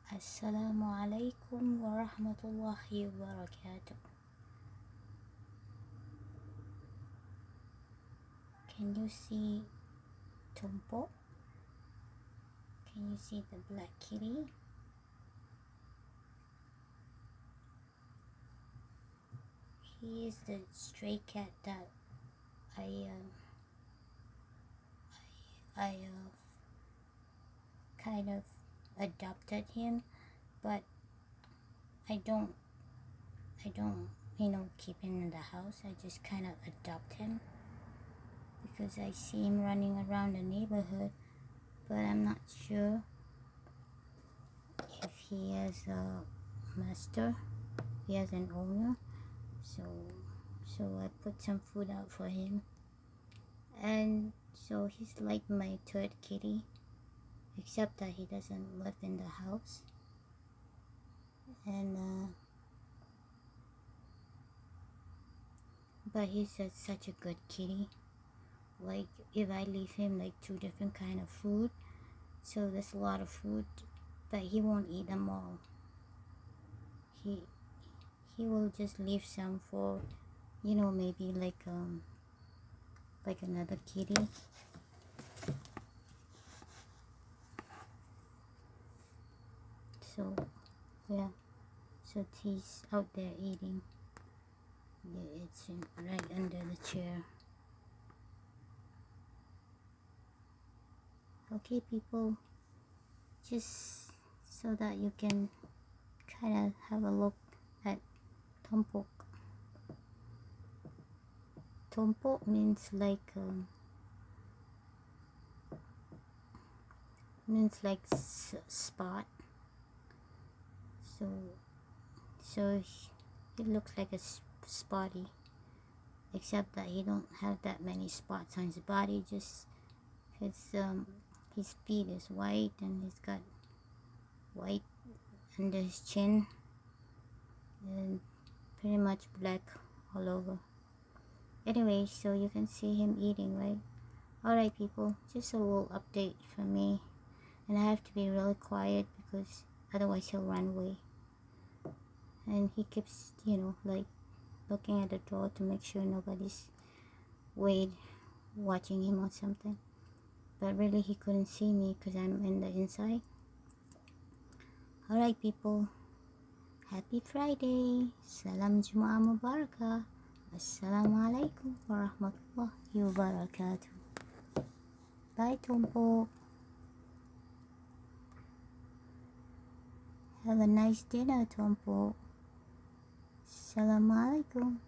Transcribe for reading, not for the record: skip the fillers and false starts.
Assalamu alaikum wa rahmatullahi wa barakatuh. Can you see Tumpo? Can you see the black kitty? He is the stray cat that I kind of adopted him, but I don't keep him in the house. I just kind of adopt him because I see him running around the neighborhood, but I'm not sure if he has a master, he has an owner. So I put some food out for him, and so he's like my third kitty, except that he doesn't live in the house. And but he's such a good kitty. Like if I leave him like 2 different kind of food, so there's a lot of food, but he won't eat them all. He will just leave some for, maybe like another kitty. So yeah, so he's out there eating. Yeah, it's right under the chair. Okay, people, just so that you can kind of have a look at Tompok. Tompok means like spot. So it looks like a spotty, except that he don't have that many spots on his body. Just his feet is white and he's got white under his chin and pretty much black all over. Anyway, so you can see him eating, right? Alright, people, just a little update from me, and I have to be really quiet because otherwise he'll run away, and he keeps like looking at the door to make sure nobody's watching him or something, but really he couldn't see me because I'm in the inside. Alright, people, happy Friday, salam Jumu'ah Mubarakah, assalamualaikum warahmatullahi wabarakatuh. Bye, Tompo. Have a nice dinner, Tompo. Assalamualaikum.